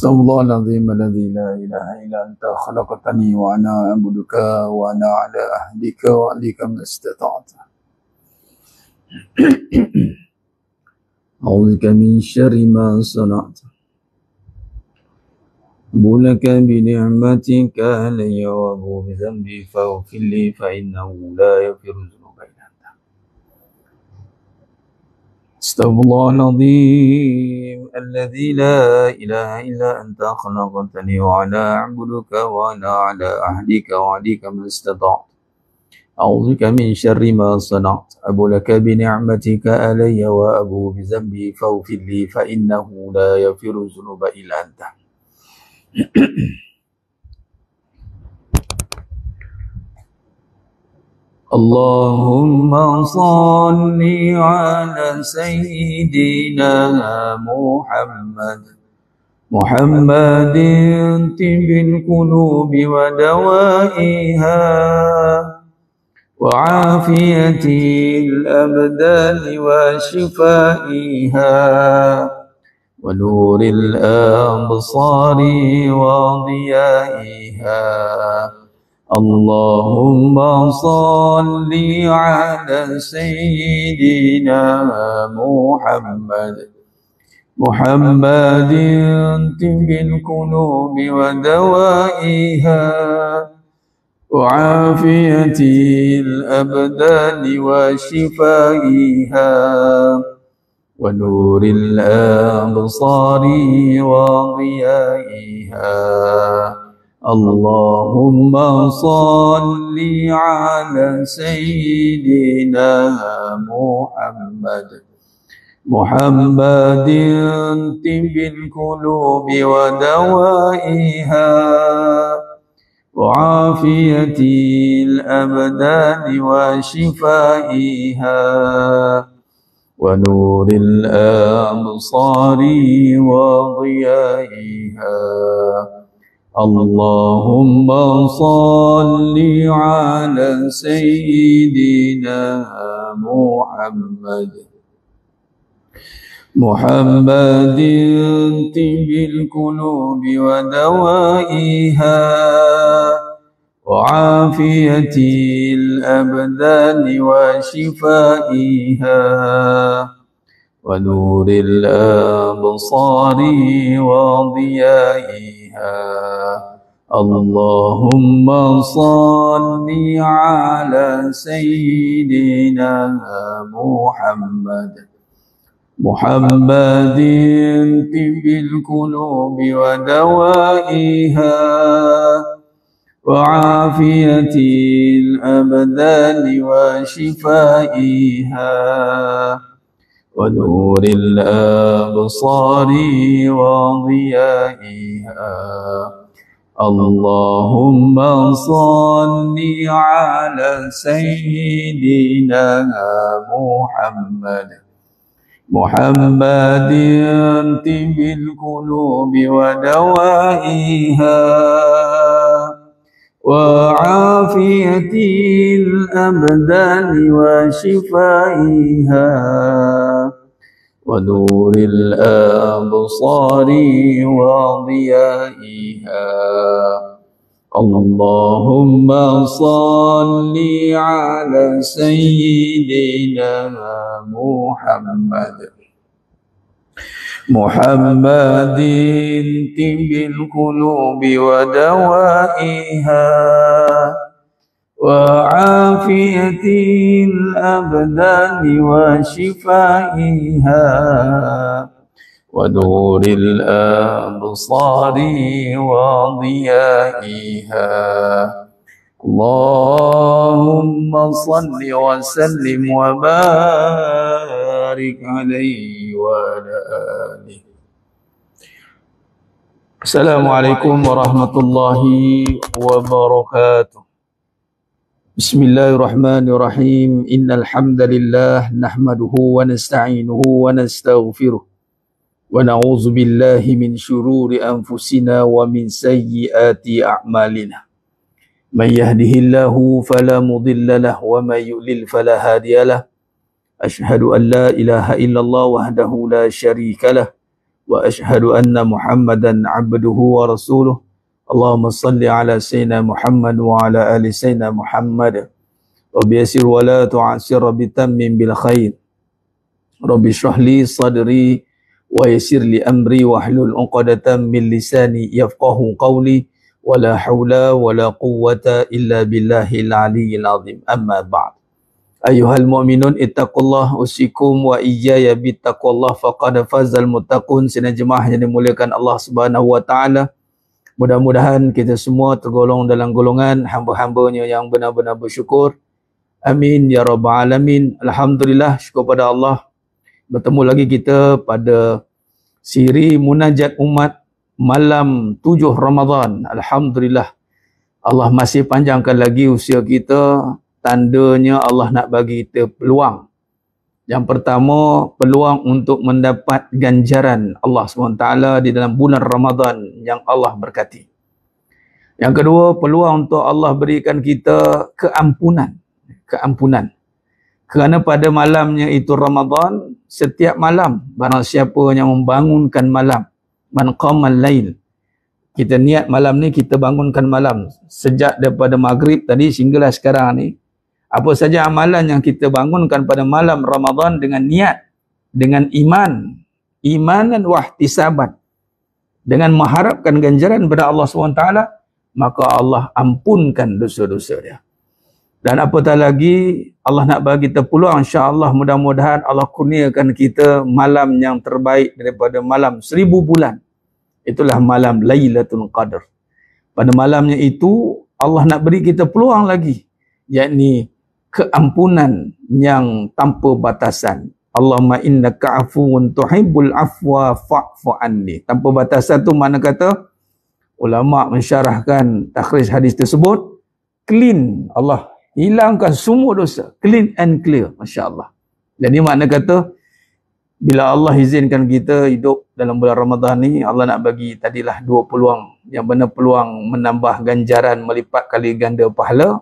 أستغفر الله العظيم الذي لا إله إلا أنت خلقتني وأنا أعبدك وأنا على عهدك ووعدك ما استطعت. أعوذ بك من شر ما صنعت. بولك بنعمتك علي وأبو بذنبي فاغفر لي فإنه لا يغفر الذنوب إلا أنت. أستغفر الله العظيم الذي لا إله إلا أنت خلقتني وأنا أعبدك وأنا على عهدك ووعدك ما استطعت. أعوذ بك من شر ما صنعت. أبو لك بنعمتك علي وأبو بذنبي فاغفر لي فإنه لا يغفر الذنوب إلا أنت. اللهم صل على سيدنا محمد طب القلوب ودوائها وعافية الأبدان وشفائها ونور الأبصار وضيائها. اللهم صل على سيدنا محمد طب القلوب ودوائها وعافية الأبدان وشفائها ونور الأبصار وضيائها. اللهم صل على سيدنا محمد طب القلوب ودوائها وعافية الأبدان وشفائها ونور الأبصار وضيائها. اللهم صل على سيدنا محمد طب القلوب ودوائها وعافية الأبدان وشفائها ونور الأبصار وضيائها. اللهم صل على سيدنا محمد طب القلوب ودوائها وعافية الأبدان وشفائها ونور الأبصار وضيائها. اللهم صل على سيدنا محمد طب القلوب ودوائها وعافية الأبدان وشفائها ونور الأبصار وضيائها. اللهم صل على سيدنا محمد طب القلوب ودوائها وعافية الأبدان وشفائها ونور الأبصار وضيائها. اللهم صل وسلم وبارك عليه وعلى آله. السلام عليكم ورحمة الله وبركاته. بسم الله الرحمن الرحيم. إن الحمد لله نحمده ونستعينه ونستغفره ونعوذ بالله من شرور أنفسنا ومن سيئات أعمالنا. من يهده الله فلا مضل له ومن يضلل فلا هادي له. أشهد أن لا إله إلا الله وحده لا شريك له وأشهد أن محمدا عبده ورسوله اللهم صل على سيدنا محمد وعلى آل سيدنا محمد رب يسر ولا تعسر بتمم بالخير رب اشرح لي صدري ويسر لي أمري واحلل عقدة من لساني يفقه قولي ولا حول ولا قوة إلا بالله العلي العظيم أما بعد أيها المؤمنون اتقوا الله usikum wa iyaya bittaqullah faqad fazal muttaqun. Sidang jemaah yang dimuliakan Allah Subhanahu wa taala, mudah-mudahan kita semua tergolong dalam golongan hamba-hambanya yang benar-benar bersyukur. Amin ya rabbal alamin. Alhamdulillah, syukur pada Allah. Bertemu lagi kita pada siri munajat umat malam 7 Ramadan. Alhamdulillah, Allah masih panjangkan lagi usia kita. Tandanya Allah nak bagi kita peluang. Yang pertama, peluang untuk mendapat ganjaran Allah SWT di dalam bulan Ramadan yang Allah berkati. Yang kedua, peluang untuk Allah berikan kita keampunan. Keampunan. Kerana pada malamnya itu Ramadan, setiap malam, barang siapa yang membangunkan malam, man qamal lail, kita niat malam ni, kita bangunkan malam. Sejak daripada maghrib tadi sehinggalah sekarang ni, apa saja amalan yang kita bangunkan pada malam Ramadan dengan niat, dengan iman, imanan wahtisaban, dengan mengharapkan ganjaran pada Allah SWT, maka Allah ampunkan dosa-dosa dia. Dan apatah lagi, Allah nak bagi kita peluang, insya-Allah, mudah-mudahan Allah kurniakan kita malam yang terbaik daripada malam 1000 bulan. Itulah malam Lailatul Qadar. Pada malamnya itu, Allah nak beri kita peluang lagi, yakni keampunan yang tanpa batasan. Allahumma innaka afuwun tuhibbul afwa fa'fu anni. Tanpa batasan tu mana kata ulama mensyarahkan takhrij hadis tersebut, clean, Allah hilangkan semua dosa, clean and clear, masya-Allah. Jadi makna kata bila Allah izinkan kita hidup dalam bulan Ramadan ni, Allah nak bagi tadilah 2 peluang. Yang benar peluang menambah ganjaran melipat kali ganda pahala,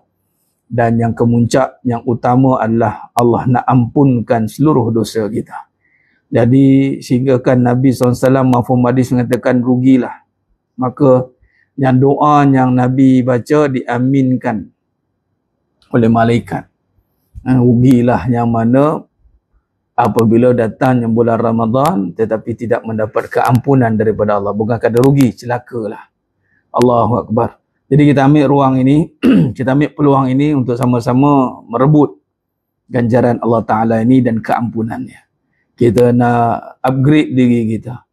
dan yang kemuncak, yang utama adalah Allah nak ampunkan seluruh dosa kita. Jadi sehinggakan Nabi SAW mafhum hadis mengatakan rugilah. Maka yang doa yang Nabi baca diaminkan oleh malaikat. Rugilah yang mana apabila datang yang bulan Ramadan tetapi tidak mendapat keampunan daripada Allah. Bukan kata rugi, celakalah. Allahu Akbar. Jadi kita ambil ruang ini, kita ambil peluang ini untuk sama-sama merebut ganjaran Allah Ta'ala ini dan keampunannya. Kita nak upgrade diri kita.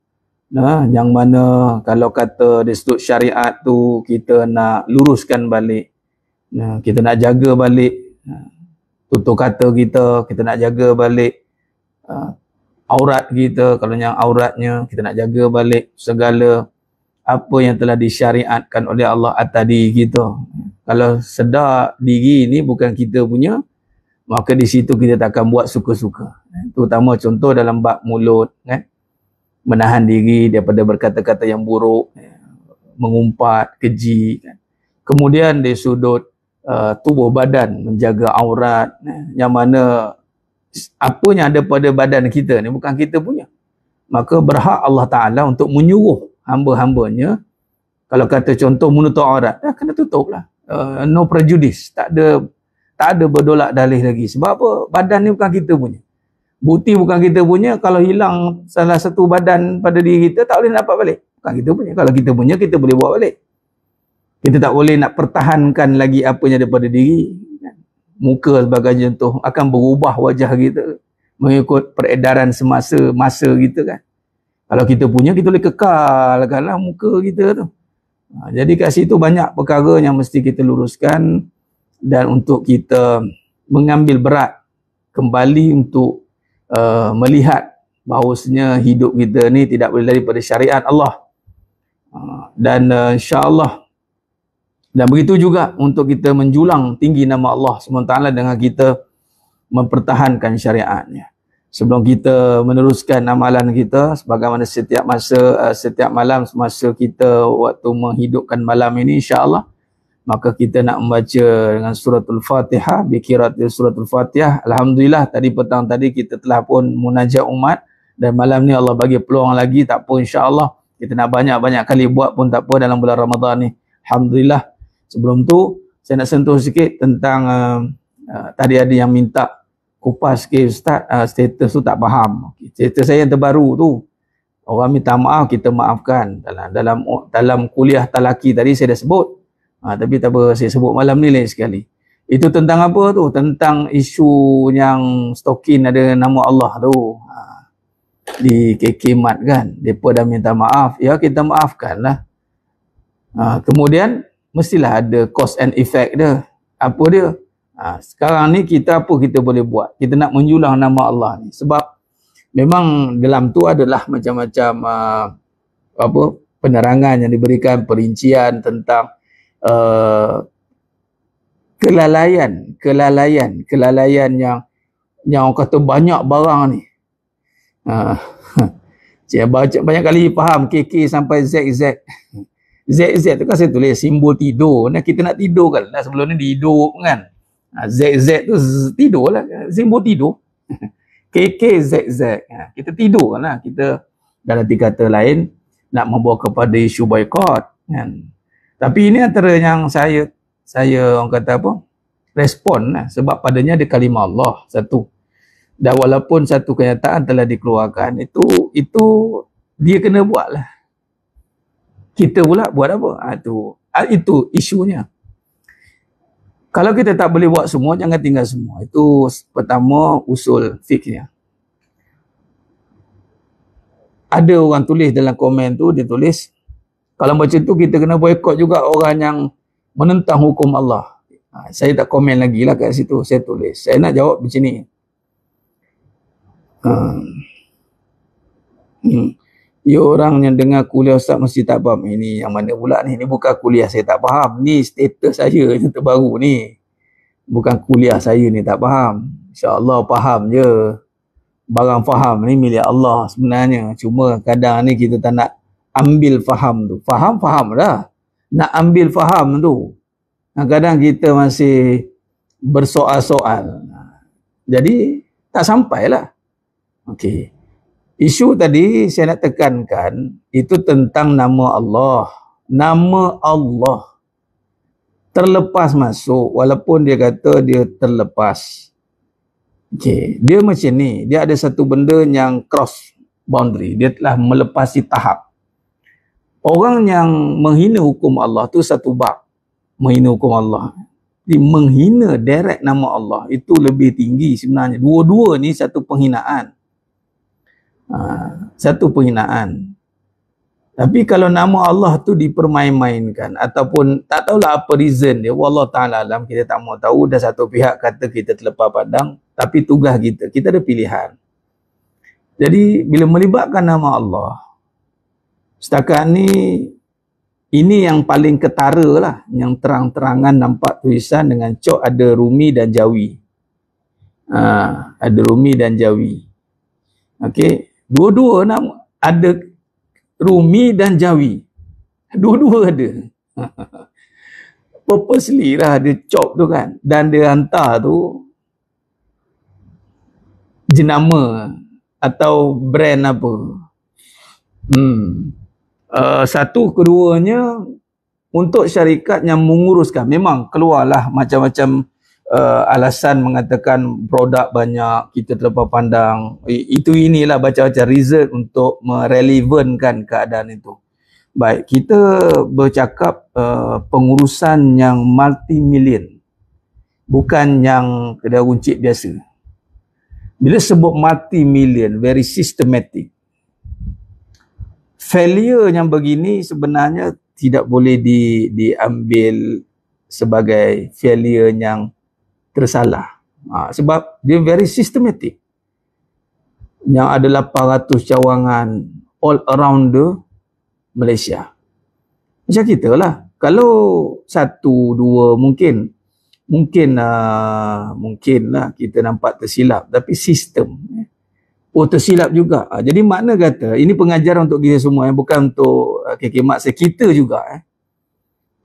Nah, yang mana kalau kata di sudut syariat tu, kita nak luruskan balik. Nah, kita nak jaga balik tutur kata kita nak jaga balik aurat kita. Kalau yang auratnya, kita nak jaga balik segala apa yang telah disyariatkan oleh Allah atas diri kita. Kalau sedar diri ni bukan kita punya, maka di situ kita tak akan buat suka-suka. Terutama contoh dalam bab mulut, kan? Menahan diri daripada berkata-kata yang buruk, mengumpat, keji. Kan? Kemudian di sudut tubuh badan, menjaga aurat, yang mana apa yang ada pada badan kita ni bukan kita punya. Maka berhak Allah Ta'ala untuk menyuruh hamba-hambanya, kalau kata contoh menutup aurat, kena tutup lah. No prejudice, tak ada berdolak dalih lagi. Sebab apa? Badan ni bukan kita punya. Bukti bukan kita punya, kalau hilang salah satu badan pada diri kita, tak boleh dapat balik. Bukan kita punya. Kalau kita punya, kita boleh bawa balik. Kita tak boleh nak pertahankan lagi apa yang ada pada diri. Muka sebagai contoh akan berubah wajah kita mengikut peredaran masa kita, kan. Kalau kita punya, kita boleh kekalkanlah muka kita tu. Jadi kat situ banyak perkara yang mesti kita luruskan, dan untuk kita mengambil berat kembali untuk melihat bahawasanya hidup kita ni tidak boleh lari daripada syariat Allah. Dan insya-Allah, dan begitu juga untuk kita menjulang tinggi nama Allah SWT dengan kita mempertahankan syariatnya. Sebelum kita meneruskan amalan kita, sebagaimana setiap masa, setiap malam semasa kita waktu menghidupkan malam ini, insya-Allah, maka kita nak membaca dengan suratul Fatihah, bikiratil suratul Fatihah. Alhamdulillah, tadi petang tadi kita telah pun munajat umat Dan malam ni Allah bagi peluang lagi, tak apa, insya-Allah kita nak banyak-banyak kali buat pun tak apa dalam bulan Ramadan ni. Alhamdulillah. Sebelum tu saya nak sentuh sikit tentang tadi ada yang minta kupas sikit Ustaz, status tu tak faham. Status saya yang terbaru tu, orang minta maaf, kita maafkan. Dalam kuliah talaki tadi saya dah sebut. Tapi tak apa, saya sebut malam ni lain sekali. Itu tentang apa tu? Tentang isu yang stokin ada nama Allah tu. Di KK Mat kan, mereka dah minta maaf, ya kita maafkan lah. Kemudian mestilah ada cause and effect dia. Apa dia? Sekarang ni kita apa kita boleh buat? Kita nak menjulang nama Allah ni, sebab memang dalam tu adalah macam-macam penerangan yang diberikan, perincian tentang kelalaian yang orang kata banyak barang ni. Saya baca banyak kali faham KK sampai ZZ. ZZ tu kan saya tulis simbol tidur. Nah, kita nak tidur kan. Nah, sebelum ni tidur kan. ZZ tu tidur lah. Simbol tidur. KK ZZ. Kita tidur kan lah. Kita dalam tiga kata lain nak membawa kepada isu boykot kan. Tapi ini antara yang saya orang kata apa? Respon lah. Sebab padanya ada kalimah Allah satu. Dan walaupun satu kenyataan telah dikeluarkan, itu dia kena buat lah. Kita pula buat apa? Itu isunya. Kalau kita tak boleh buat semua, jangan tinggal semua. Itu pertama usul fikirnya. Ada orang tulis dalam komen tu, dia tulis, kalau macam tu kita kena boykot juga orang yang menentang hukum Allah. Saya tak komen lagi lah kat situ. Saya tulis. Saya nak jawab macam ni. Ya, orang yang dengar kuliah Ustaz mesti tak faham. Ini yang mana pula ni? Ini bukan kuliah saya tak faham. Ni status saya yang terbaru ni. Bukan kuliah saya ni tak faham. InsyaAllah faham je. Barang faham ni milik Allah sebenarnya. Cuma kadang ni kita tak nak ambil faham tu. Faham dah. Nak ambil faham tu, kadang kita masih bersoal-soal. Jadi tak sampailah. Okey. Isu tadi saya nak tekankan itu tentang nama Allah. Nama Allah terlepas masuk, walaupun dia kata dia terlepas. Okey, dia macam ni, dia ada satu benda yang cross boundary, dia telah melepasi tahap. Orang yang menghina hukum Allah tu satu bab, menghina hukum Allah. Menghina direct nama Allah itu lebih tinggi sebenarnya. Dua-dua ni satu penghinaan. Satu penghinaan. Tapi kalau nama Allah tu dipermain-mainkan ataupun tak tahulah apa reason dia, wallah ta'ala alam, kita tak mau tahu. Dah satu pihak kata kita terlepas pandang, tapi tugas kita ada pilihan. Jadi bila melibatkan nama Allah, setakat ni ini yang paling ketara lah, yang terang-terangan nampak tulisan dengan cok ada Rumi dan Jawi. Ada Rumi dan Jawi. Okey, dua-dua nama ada Rumi dan Jawi. Dua-dua ada. Purposely lah dia cop tu kan. Dan dia hantar tu jenama atau brand apa. Satu, keduanya untuk syarikat yang menguruskan. Memang keluarlah macam-macam alasan mengatakan produk banyak, kita terlepas pandang. Inilah baca-baca reason untuk merelevankan keadaan itu. Baik, kita bercakap pengurusan yang multi-million, bukan yang kedai runcit biasa. Bila sebut multi-million, very systematic. Failure yang begini sebenarnya tidak boleh diambil sebagai failure yang tersalah. Sebab dia very systematic. Yang ada 800 cawangan all around the Malaysia. Macam kita lah. Kalau satu, dua mungkin lah kita nampak tersilap. Tapi sistem tersilap juga. Jadi makna kata, ini pengajaran untuk kita semua, bukan untuk kekemat kita juga.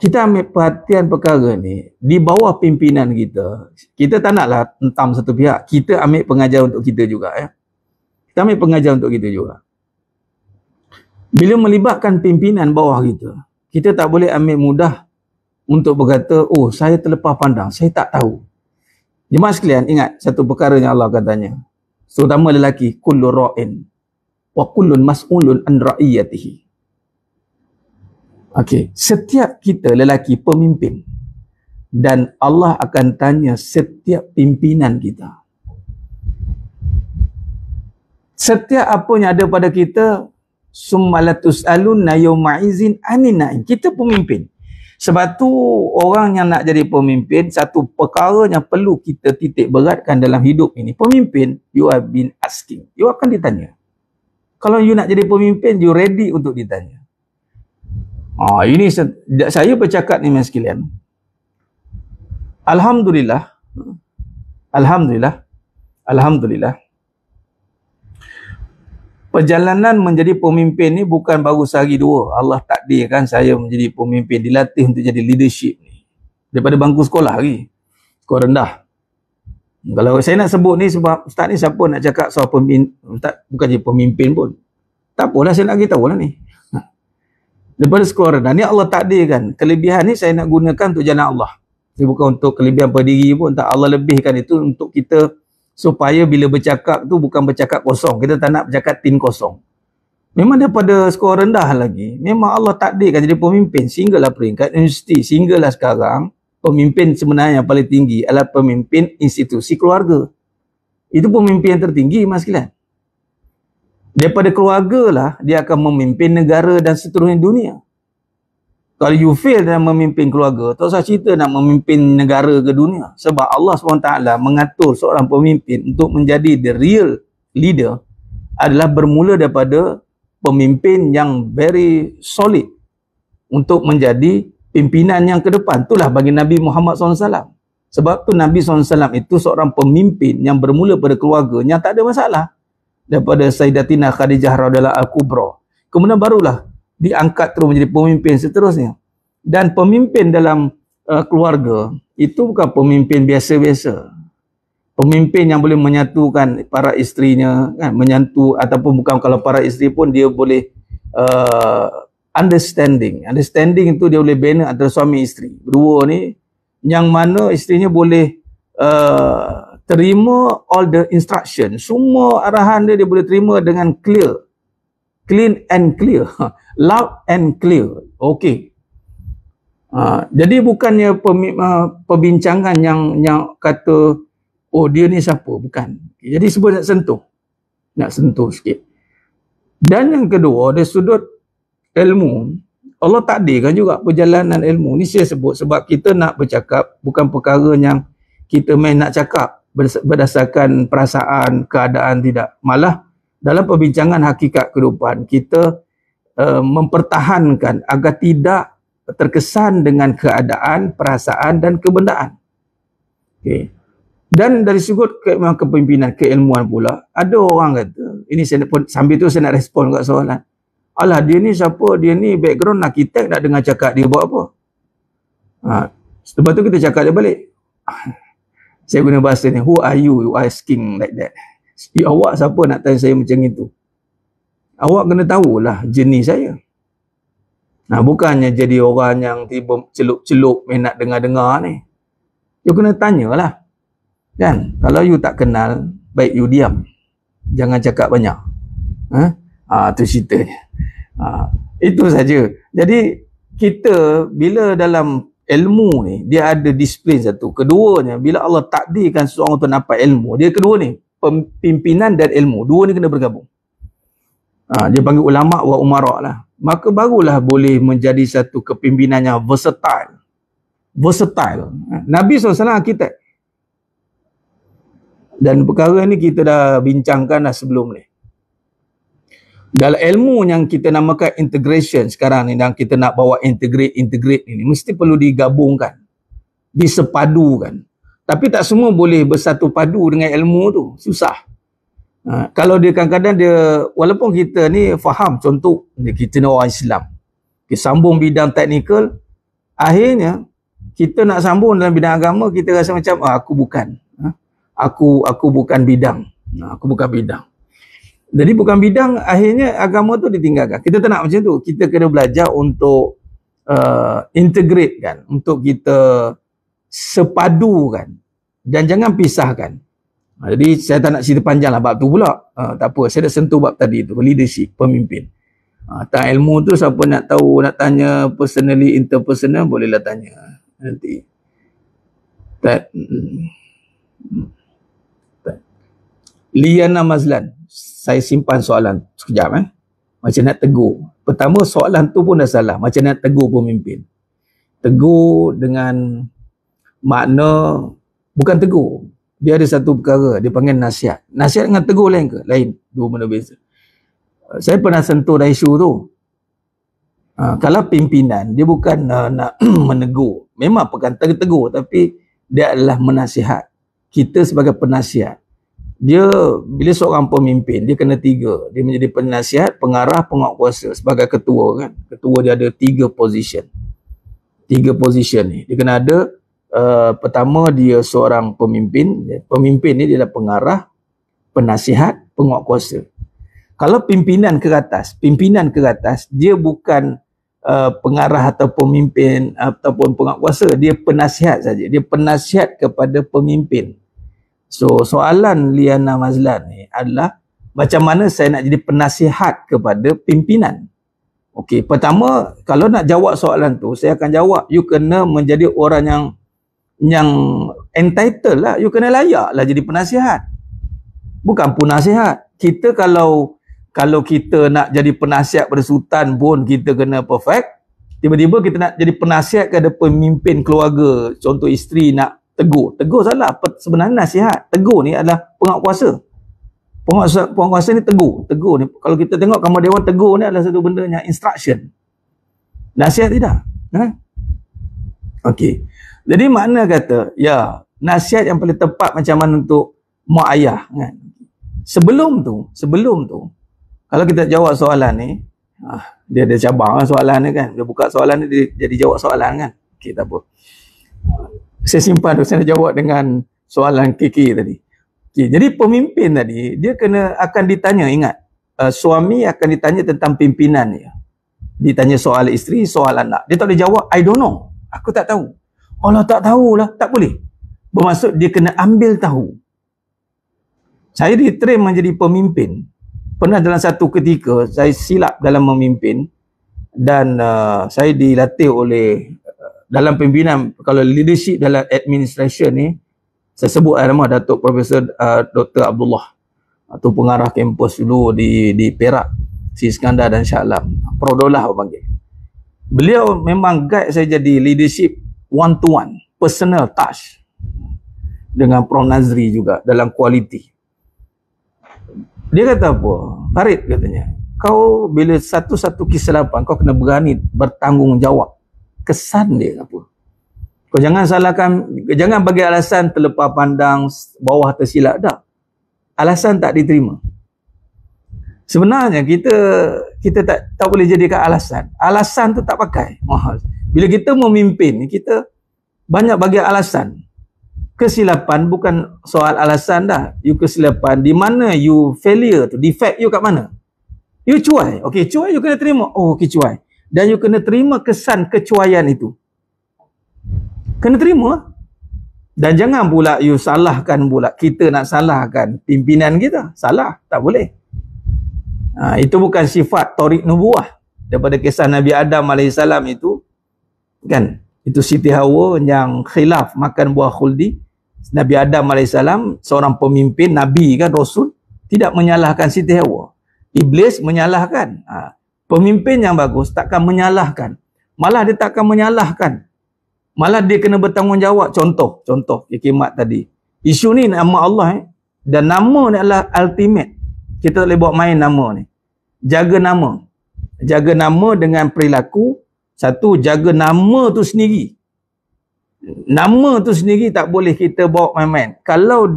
Kita ambil perhatian perkara ni di bawah pimpinan kita. Kita tak naklah entam satu pihak. Kita ambil pengajaran untuk kita juga. Kita ambil pengajar untuk kita juga. Bila melibatkan pimpinan bawah kita tak boleh ambil mudah untuk berkata, oh saya terlepas pandang, saya tak tahu. Jemaah sekalian, ingat satu perkara yang Allah katanya, terutama lelaki, kullu ra'in wa kullun mas'ulun an ra'iyatihi. Okey, setiap kita lelaki pemimpin, dan Allah akan tanya setiap pimpinan kita. Setiap apa yang ada pada kita, summalatus alunna yawma'izin anin na'im. Kita pemimpin. Sebab tu orang yang nak jadi pemimpin, satu perkara yang perlu kita titik beratkan dalam hidup ini. Pemimpin, you have been asking. You akan ditanya. Kalau you nak jadi pemimpin, you ready untuk ditanya. Ini saya bercakap ni mas sekalian. Alhamdulillah. Perjalanan menjadi pemimpin ni bukan baru sehari dua. Allah takdirkan saya menjadi pemimpin, dilatih untuk jadi leadership ni daripada bangku sekolah lagi, sekolah rendah. Kalau saya nak sebut ni sebab ustaz ni siapa nak cakap soal pemimpin, ustaz bukan jadi pemimpin pun. Tak apalah, saya nak beritahu lah ni. Daripada sekolah rendah ni Allah takdirkan. Kelebihan ni saya nak gunakan untuk jalan Allah. Ini bukan untuk kelebihan berdiri pun, tak. Allah lebihkan itu untuk kita supaya bila bercakap tu bukan bercakap kosong. Kita tak nak bercakap tin kosong. Memang daripada skor rendah lagi, memang Allah takdirkan jadi pemimpin sehinggalah peringkat universiti, sehinggalah sekarang pemimpin sebenarnya yang paling tinggi adalah pemimpin institusi keluarga. Itu pemimpin yang tertinggi mas sekalian. Daripada keluarga lah dia akan memimpin negara dan seterusnya dunia. Kalau you fail dalam memimpin keluarga, tak usah cerita nak memimpin negara ke dunia. Sebab Allah SWT mengatur seorang pemimpin untuk menjadi the real leader adalah bermula daripada pemimpin yang very solid untuk menjadi pimpinan yang ke depan. Itulah bagi Nabi Muhammad SAW. Sebab tu Nabi SAW itu seorang pemimpin yang bermula pada keluarga yang tak ada masalah. Daripada Sayyidatina Khadijah radhiyallahu al-Kubra. Kemudian barulah diangkat terus menjadi pemimpin seterusnya. Dan pemimpin dalam keluarga itu bukan pemimpin biasa-biasa. Pemimpin yang boleh menyatukan para isterinya, kan, menyatu, ataupun bukan kalau para isteri pun dia boleh understanding. Understanding itu dia boleh bina antara suami isteri. Berdua ni yang mana isterinya boleh terima all the instruction. Semua arahan dia boleh terima dengan clear. Clean and clear. Loud and clear. Okey. Jadi bukannya perbincangan yang kata oh dia ni siapa, bukan. Jadi sebut nak sentuh sikit. Dan yang kedua dari sudut ilmu, Allah takdirkan juga perjalanan ilmu ni saya sebut sebab kita nak bercakap bukan perkara yang kita main nak cakap berdasarkan perasaan, keadaan, tidak. Malah dalam perbincangan hakikat kehidupan kita mempertahankan agar tidak terkesan dengan keadaan, perasaan dan kebendaan. Okay. Dan dari sudut kepimpinan, keilmuan pula, ada orang kata, ini saya pun sambil tu saya nak respon kat soalan. Alah dia ni siapa? Dia ni background arkitek, nak dengar cakap dia buat apa? Lepas tu kita cakap dia balik. Saya guna bahasa ni, who are you? You asking like that. Awak siapa nak tanya saya macam itu? Awak kena tahulah jenis saya. Bukannya jadi orang yang tiba celup-celup main nak dengar-dengar ni. You kena tanyalah. Kan? Kalau you tak kenal, baik you diam. Jangan cakap banyak. Tu ceritanya. Itu saja. Jadi kita bila dalam ilmu ni dia ada disiplin satu. Keduanya bila Allah takdirkan seseorang untuk dapat ilmu, dia kedua ni pimpinan dan ilmu. Dua ni kena bergabung. Dia panggil ulama wa umara lah. Maka barulah boleh menjadi satu kepimpinan yang versatile. Nabi SAW arkitek. Dan perkara ni kita dah bincangkan dah sebelum ni. Dalam ilmu yang kita namakan integration sekarang ni, dan kita nak bawa integrate ni, mesti perlu digabungkan, disepadukan. Tapi tak semua boleh bersatu padu dengan ilmu tu, susah. Kalau dia kadang-kadang dia, walaupun kita ni faham, contoh kita ni orang Islam, kita sambung bidang teknikal, akhirnya kita nak sambung dalam bidang agama, kita rasa macam aku bukan bidang. Jadi bukan bidang, akhirnya agama tu ditinggalkan. Kita tak nak macam tu. Kita kena belajar untuk integrate kan, untuk kita sepadukan dan jangan pisahkan. Jadi saya tak nak cerita panjang lah bab tu pula. Tak apa, saya dah sentuh bab tadi tu, leadership, pemimpin. Tentang ilmu tu siapa nak tahu, nak tanya personally, interpersonal, bolehlah tanya nanti. Liana Mazlan, saya simpan soalan sekejap. Macam nak tegur. Pertama, soalan tu pun dah salah. Macam nak tegur pemimpin. Tegur dengan makna, bukan tegur. Dia ada satu perkara, dia panggil nasihat. Nasihat dengan tegur lain ke? Lain. Dua benda beza. Saya pernah sentuh dah isu tu. Kalau pimpinan, dia bukan nak menegur. Memang bukan tegur, tapi dia adalah menasihat. Kita sebagai penasihat. Dia, bila seorang pemimpin, dia kena tiga. Dia menjadi penasihat, pengarah, penguatkuasa. Sebagai ketua kan. Ketua dia ada 3 position. 3 position ni. Dia kena ada, pertama dia seorang pemimpin. Pemimpin ni dia adalah pengarah, penasihat, penguatkuasa. Kalau pimpinan ke atas, dia bukan pengarah atau pemimpin ataupun penguatkuasa. Dia penasihat saja. Dia penasihat kepada pemimpin. So, soalan Liana Mazlan ni adalah macam mana saya nak jadi penasihat kepada pimpinan. Okey, pertama, kalau nak jawab soalan tu, saya akan jawab, you kena menjadi orang yang entitled lah. You kena layak lah jadi penasihat. Bukan penasihat. Kita kalau kita nak jadi penasihat pada sultan pun kita kena perfect. Tiba-tiba kita nak jadi penasihat kepada pemimpin keluarga, contoh isteri nak tegur. Tegur salah. Sebenarnya nasihat. Tegur ni adalah penguatkuasa. Penguatkuasa ni tegur. Tegur ni, kalau kita tengok kamar dewan, tegur ni adalah satu benda yang instruction. Nasihat tidak. Okey. Jadi makna kata, ya, nasihat yang paling tepat macam mana untuk mak ayah kan. Sebelum tu, kalau kita jawab soalan ni, dia ada cabang lah soalan ni kan. Dia buka soalan ni, dia jadi jawab soalan kan. Okey, tak apa. Saya simpan tu, saya nak jawab dengan soalan KK tadi. Okay, jadi pemimpin tadi, dia akan ditanya, ingat, suami akan ditanya tentang pimpinan dia. Ditanya soal isteri, soal anak. Dia tak boleh jawab, I don't know. Aku tak tahu. Allah tak tahulah, tak boleh. Bermaksud dia kena ambil tahu. Saya ditrain menjadi pemimpin. Pernah dalam satu ketika, saya silap dalam memimpin dan saya dilatih oleh dalam pimpinan, kalau leadership dalam administration ni, saya sebut nama Datuk Profesor Dr. Abdullah, atau pengarah kampus dulu di Perak, Si Iskandar dan Shah Alam. Prodollah orang panggil. Beliau memang guide saya jadi leadership one to one, personal touch. Dengan Prof Nazri juga dalam quality. Dia kata apa? Farid katanya, kau bila satu-satu kesilapan, kau kena berani bertanggungjawab. Kesan dia apa? Kau jangan salahkan, jangan bagi alasan terlepas pandang, bawah tersilap. Tak. Alasan tak diterima. Sebenarnya kita tak boleh jadikan alasan. Alasan tu tak pakai. Bila kita memimpin, kita banyak bagi alasan. Kesilapan bukan soal alasan dah. You kesilapan, di mana you failure tu, defect you kat mana? You cuai. Okey, cuai you kena terima. Oh, okey, cuai. Dan you kena terima kesan kecuaian itu. Kena terima. Dan jangan pula you salahkan pula. Kita nak salahkan pimpinan kita. Salah. Tak boleh. Itu bukan sifat Tariq Nubuwah. Daripada kisah Nabi Adam AS itu. Kan? Itu Siti Hawa yang khilaf makan buah khuldi. Nabi Adam AS, seorang pemimpin, Nabi kan, Rasul, tidak menyalahkan Siti Hawa. Iblis menyalahkan. Pemimpin yang bagus takkan menyalahkan. Malah dia takkan menyalahkan. Malah dia kena bertanggungjawab. Contoh kikimat tadi. Isu ni nama Allah dan nama ni adalah ultimate. Kita tak boleh buat main nama ni. Jaga nama. Jaga nama dengan perilaku. Satu, jaga nama tu sendiri. Nama tu sendiri tak boleh kita bawa main-main. Kalau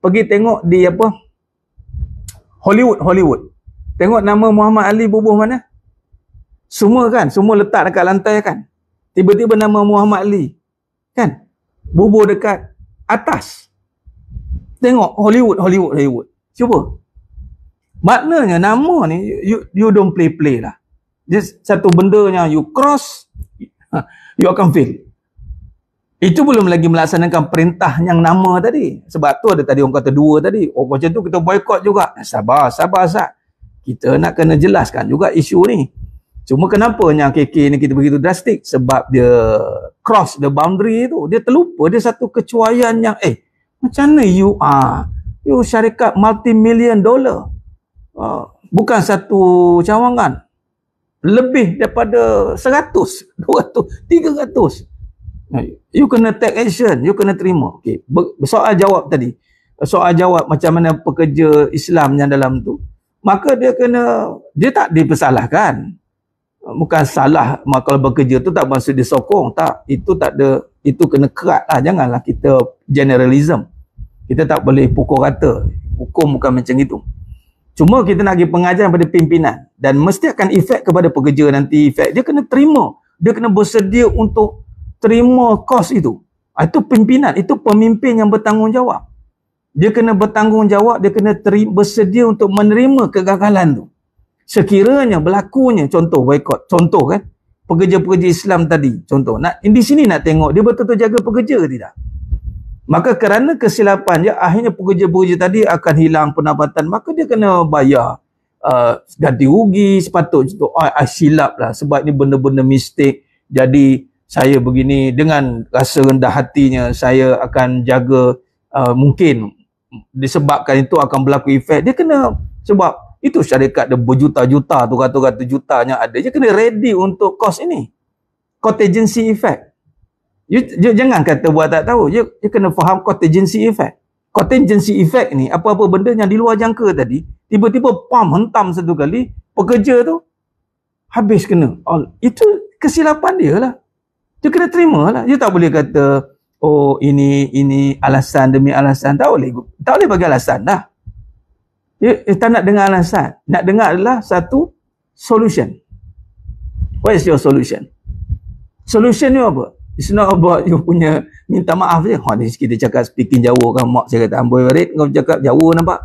pergi tengok di apa? Hollywood. Tengok nama Muhammad Ali bubuh mana? Semua letak dekat lantai kan. Tiba-tiba nama Muhammad Ali kan bubuh dekat atas. Tengok Hollywood. Cuba. Maknanya nama ni you don't play lah. Just satu bendanya you cross, you akan fail. Itu belum lagi melaksanakan perintah yang nama tadi. Sebab tu ada tadi orang kata dua tadi. Oh macam tu kita boycott juga. Sabar Sat. Kita nak kena jelaskan juga isu ni. Cuma kenapa yang KK ni kita begitu drastik? Sebab dia cross the boundary tu. Dia terlupa dia satu kecuaian yang macam mana you syarikat multi-million dollar. Bukan satu cawangan. Lebih daripada 100, 200, 300. You kena take action, you kena terima. Okay. Soal jawab tadi. Soal jawab macam mana pekerja Islam yang dalam tu. Maka dia tak dipersalahkan. Bukan salah kalau bekerja tu tak maksud disokong. Tak. Itu kena kerat lah. Janganlah kita generalism. Kita tak boleh pukul rata. Hukum bukan macam itu. Cuma kita nak bagi pengajaran pada pimpinan. Dan mesti akan efek kepada pekerja nanti. Efek. Dia kena terima. Dia kena bersedia untuk terima kos itu. Itu pimpinan. Itu pemimpin yang bertanggungjawab. Dia kena bertanggungjawab. Dia kena bersedia untuk menerima kegagalan tu. Sekiranya berlakunya contoh boycott. Contoh kan. Pekerja-pekerja Islam tadi. Contoh. Di sini nak tengok dia betul-betul jaga pekerja ke tidak. Maka kerana kesilapan dia, akhirnya pekerja-pekerja tadi akan hilang pendapatan. Maka dia kena bayar ganti rugi. Sepatutnya silap lah. Sebab ni benda-benda mistik. Jadi saya begini, dengan rasa rendah hatinya, saya akan jaga, mungkin disebabkan itu akan berlaku efek. Dia kena, sebab itu syarikat dia berjuta-juta tu, ratus-ratus jutanya ada. Dia kena ready untuk kos ini. Contingency effect. You jangan kata buat tak tahu. You kena faham contingency effect. Contingency effect ni, apa-apa benda yang di luar jangka tadi, tiba-tiba hentam satu kali, pekerja tu habis kena. Itu kesilapan dia lah. Dia kena terima lah. Dia tak boleh kata, oh ini alasan demi alasan. Tak boleh bagi alasan dah. Dia tak nak dengar alasan. Nak dengar adalah satu solution. What is your solution? Solution ni apa? It's not about you punya minta maaf je. Ni kita cakap speaking Jawa kan. Mak saya kata, Amboi Warid, kau cakap Jawa nampak?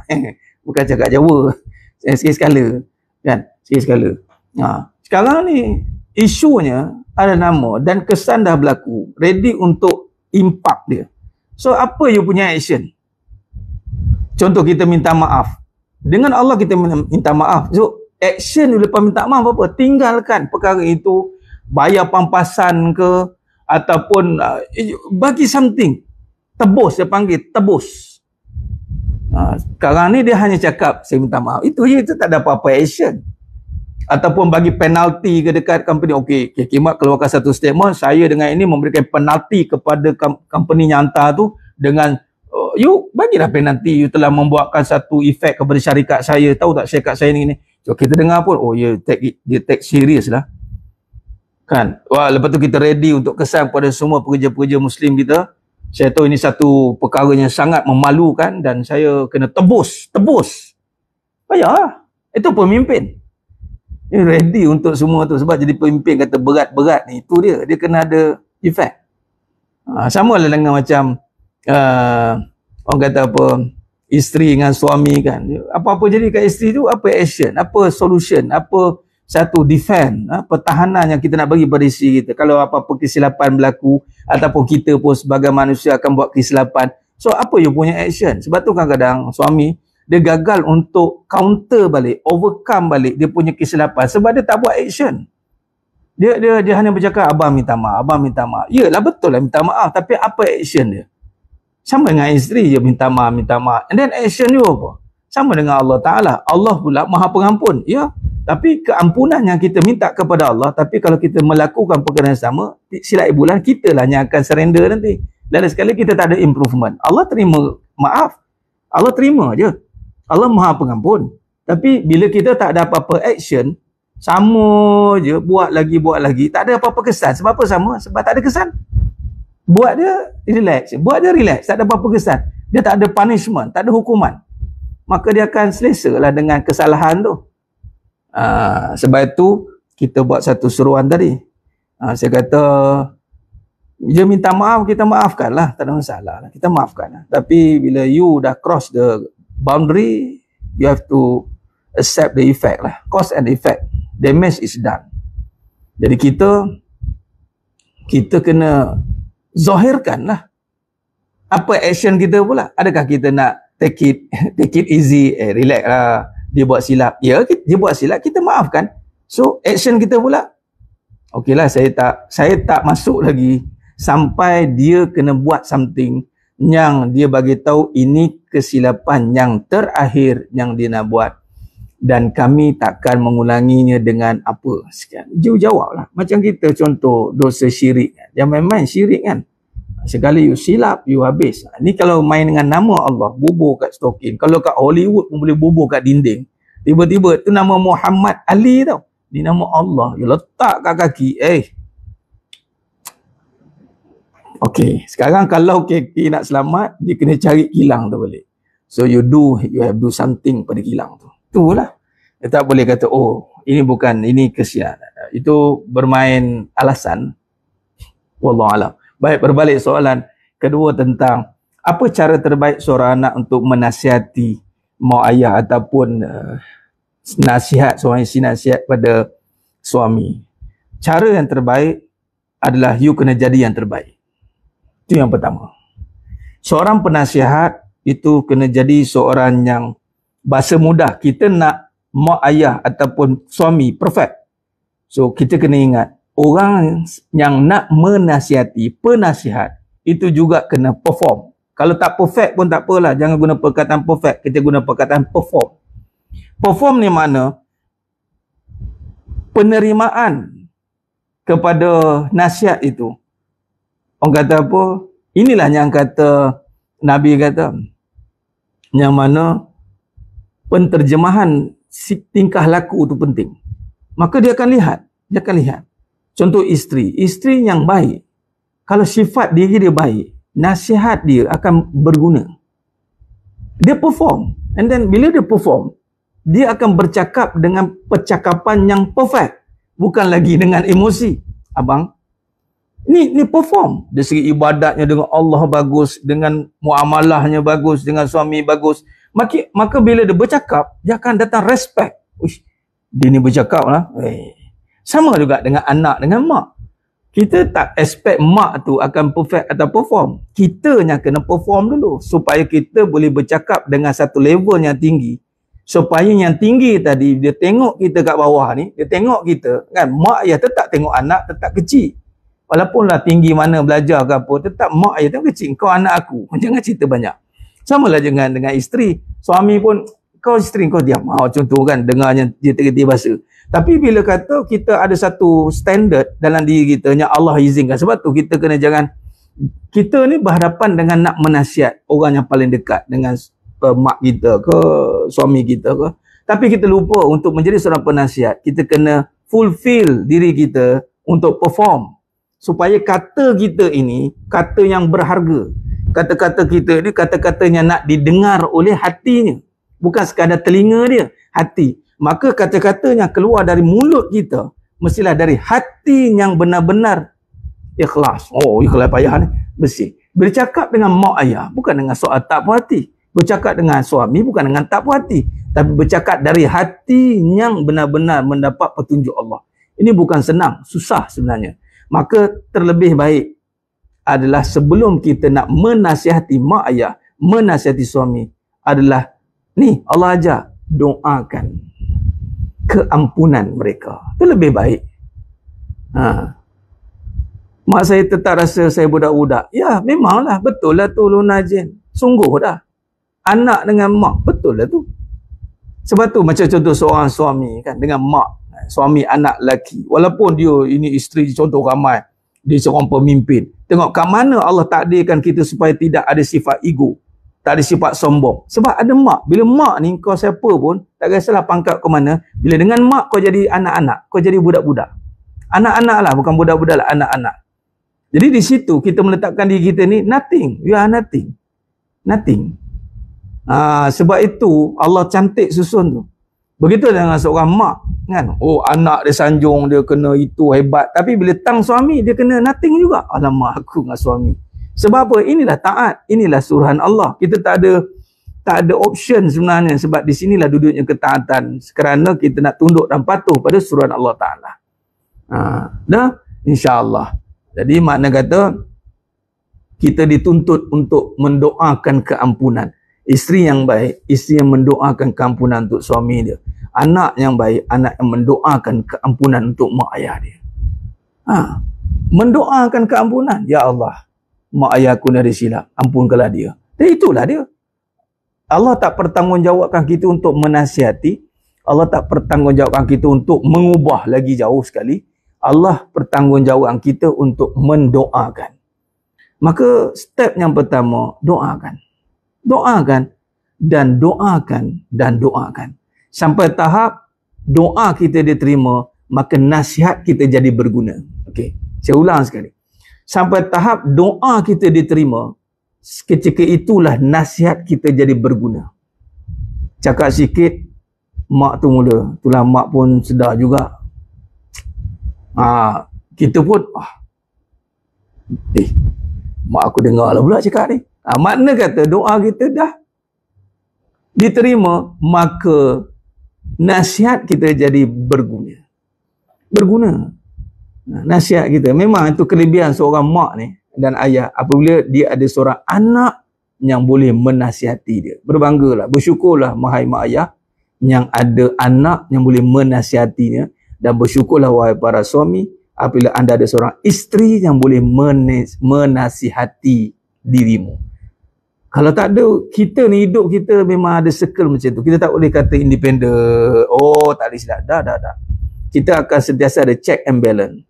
Bukan cakap Jawa. Sikit sekala. Kan? Sikit sekala. Sekarang ni, isunya ada nama dan kesan dah berlaku. Ready untuk impact dia. So, apa you punya action? Contoh kita minta maaf. Dengan Allah kita minta maaf. So, action you lepas minta maaf apa? Tinggalkan perkara itu. Bayar pampasan ke? Ataupun bagi something. Tebus, dia panggil tebus. Sekarang ni dia hanya cakap, saya minta maaf. Itu tak ada apa-apa action. Ataupun bagi penalti ke dekat company. Okey, Kimat keluarkan satu statement, saya dengan ini memberikan penalti kepada company yang hantar tu dengan you bagilah penalti, you telah membuatkan satu efek kepada syarikat saya. Tahu tak syarikat saya ni? So, kita dengar pun, dia take serious lah. Kan? Wah, lepas tu kita ready untuk kesan kepada semua pekerja-pekerja Muslim kita. Saya tahu ini satu perkara yang sangat memalukan dan saya kena tebus. Payah. Itu pemimpin. Dia ready untuk semua tu. Sebab jadi pemimpin kata berat-berat ni. Itu dia. Dia kena ada efek. Sama lah dengan macam orang kata apa, isteri dengan suami kan. Apa-apa jadi kat isteri tu, apa action, apa solution, apa satu defend, pertahanan yang kita nak bagi pada isteri kita. Kalau apa-apa kesilapan berlaku, ataupun kita pun sebagai manusia akan buat kesilapan. So, apa you punya action? Sebab tu kadang-kadang suami, dia gagal untuk counter balik, overcome balik dia punya kesilapan. Sebab dia tak buat action. Dia hanya bercakap, abang minta maaf. Yalah, betul lah minta maaf. Tapi apa action dia? Sama dengan isteri je minta maaf. And then action dia apa? Sama dengan Allah Ta'ala. Allah pula maha pengampun. Ya. Tapi keampunan yang kita minta kepada Allah, tapi kalau kita melakukan perkara yang sama, silap bulan kita lah yang akan surrender nanti. Lain sekali kita tak ada improvement. Allah terima maaf. Allah terima je. Allah maha pengampun. Tapi bila kita tak ada apa-apa action, sama je, buat lagi, tak ada apa-apa kesan. Sebab apa sama? Sebab tak ada kesan. Buat dia relax, tak ada apa-apa kesan. Dia tak ada punishment, tak ada hukuman. Maka dia akan selesa lah dengan kesalahan tu. Sebab itu kita buat satu seruan tadi. Saya kata dia minta maaf, kita maafkan lah, tak ada masalah lah. Kita maafkan lah. Tapi bila you dah cross the boundary, you have to accept the effect lah, cause and effect. Damage is done. Jadi kita kena zahirkan lah apa action kita pula. Adakah kita nak take it easy, relax lah, dia buat silap, ya dia buat silap, kita maafkan. So action kita pula, okey lah, saya tak masuk lagi sampai dia kena buat something yang dia bagi tahu ini kesilapan yang terakhir yang dia nak buat, dan kami takkan mengulanginya dengan apa sekian. Dia jawab lah. Macam kita contoh dosa syirik, jangan main-main syirik kan. Sekali you silap, you habis. Ni kalau main dengan nama Allah, bubur kat stokin. Kalau kat Hollywood pun boleh bubur kat dinding. Tiba-tiba tu nama Muhammad Ali tau, ni nama Allah, you letak kat kaki. Okey, sekarang kalau kaki nak selamat, dia kena cari kilang tu balik. So you have do something pada kilang tu. Itulah. Dia tak boleh kata, oh ini bukan, ini kesian. Itu bermain alasan. Wallahualam. Baik, berbalik soalan kedua tentang apa cara terbaik seorang anak untuk menasihati mak ayah ataupun nasihat, seorang isi nasihat pada suami. Cara yang terbaik adalah you kena jadi yang terbaik. Itu yang pertama. Seorang penasihat itu kena jadi seorang yang bahasa mudah, kita nak mak ayah ataupun suami perfect. So kita kena ingat, orang yang nak menasihati, penasihat, itu juga kena perform. Kalau tak perfect pun tak apalah, jangan guna perkataan perfect, kita guna perkataan perform. Perform ni mana? Penerimaan kepada nasihat itu. Orang kata apa? Inilah yang kata Nabi kata, yang mana penterjemahan tingkah laku itu penting. Maka dia akan lihat. Contoh isteri yang baik, kalau sifat diri dia baik, nasihat dia akan berguna. Dia perform, and then bila dia perform, dia akan bercakap dengan percakapan yang perfect, bukan lagi dengan emosi. Abang, ni perform. Dari segi ibadatnya dengan Allah bagus, dengan muamalahnya bagus, dengan suami bagus. Maka bila dia bercakap, dia akan datang respect. Uish, dia ni bercakap lah. Sama juga dengan anak, dengan mak. Kita tak expect mak tu akan perfect atau perform. Kita yang kena perform dulu, supaya kita boleh bercakap dengan satu level yang tinggi. Supaya yang tinggi tadi, dia tengok kita kat bawah ni, dia tengok kita, kan, mak ayah tetap tengok anak, tetap kecil. Walaupun lah tinggi mana belajar ke apa, tetap mak ayah tengok kecil, kau anak aku. Jangan cerita banyak. Sama lah dengan isteri. Suami pun, kau isteri kau diam. Contoh kan, dengarnya dia tergetir bahasa. Tapi bila kata kita ada satu standard dalam diri kita yang Allah izinkan. Sebab tu kita kena jangan, kita ni berhadapan dengan nak menasihat orang yang paling dekat dengan mak kita ke, suami kita ke. Tapi kita lupa untuk menjadi seorang penasihat, kita kena fulfill diri kita untuk perform. Supaya kata kita ini, kata yang berharga. Kata-kata kita ni kata-katanya nak didengar oleh hatinya. Bukan sekadar telinga dia, hati. Maka kata-kata yang keluar dari mulut kita, mestilah dari hati yang benar-benar ikhlas. Ikhlas payah ni, bersih. Bercakap dengan mak ayah, bukan dengan soal tak puas hati. Bercakap dengan suami, bukan dengan tak puas hati. Tapi bercakap dari hati yang benar-benar mendapat petunjuk Allah. Ini bukan senang, susah sebenarnya. Maka terlebih baik adalah sebelum kita nak menasihati mak ayah, menasihati suami, adalah ni Allah ajar, doakan keampunan mereka. Itu lebih baik. Mak saya tetap rasa saya budak-budak. Ya, memanglah, betul lah tu Luna Jen. Sungguh dah. Anak dengan mak, betul lah tu. Sebab tu macam contoh seorang suami kan, dengan mak, suami anak lelaki. Walaupun dia ini isteri contoh ramai, dia seorang pemimpin. Tengok kat mana Allah takdirkan kita supaya tidak ada sifat ego, tak ada sifat sombong. Sebab ada mak. Bila mak ni kau siapa pun, tak kisahlah pangkat ke mana, bila dengan mak kau jadi anak-anak, kau jadi budak-budak. Anak-anak lah, bukan budak-budak lah, anak-anak. Jadi di situ kita meletakkan diri kita ni nothing. You are nothing. Nothing. Sebab itu Allah cantik susun tu. Begitu dengan seorang mak kan. Anak dia sanjung, dia kena itu hebat. Tapi bila tang suami, dia kena nothing juga. Alamak, aku dengan suami. Sebab apa? Inilah taat. Inilah suruhan Allah. Kita tak ada tak ada option sebenarnya, sebab di sinilah duduknya ketaatan, kerana kita nak tunduk dan patuh pada suruhan Allah Ta'ala. Dah, insya-Allah. Jadi makna kata kita dituntut untuk mendoakan keampunan. Isteri yang baik, isteri yang mendoakan keampunan untuk suami dia. Anak yang baik, anak yang mendoakan keampunan untuk mak ayah dia. Mendoakan keampunan. Ya Allah, mak ayah aku ada silap, ampunkanlah dia. Dan itulah dia. Allah tak bertanggungjawabkan kita untuk menasihati. Allah tak bertanggungjawabkan kita untuk mengubah lagi jauh sekali. Allah bertanggungjawabkan kita untuk mendoakan. Maka step yang pertama, doakan. Doakan dan doakan dan doakan. Sampai tahap doa kita diterima, maka nasihat kita jadi berguna. Okey, saya ulang sekali. Sampai tahap doa kita diterima, ketika itulah nasihat kita jadi berguna. Cakap sikit, mak tu mula. Itulah mak pun sedar juga. Kita pun, mak aku dengar lah pula cakap ni. Makna kata doa kita dah diterima, maka nasihat kita jadi berguna. Berguna. Nasihat kita. Memang itu kelebihan seorang mak ni dan ayah, apabila dia ada seorang anak yang boleh menasihati dia. Berbanggalah, bersyukurlah wahai mak ayah yang ada anak yang boleh menasihatinya, dan bersyukurlah wahai para suami apabila anda ada seorang isteri yang boleh menasihati dirimu. Kalau tak ada, kita ni hidup kita memang ada circle macam tu. Kita tak boleh kata independent. Tak boleh silap. Dah. Kita akan sentiasa ada check and balance.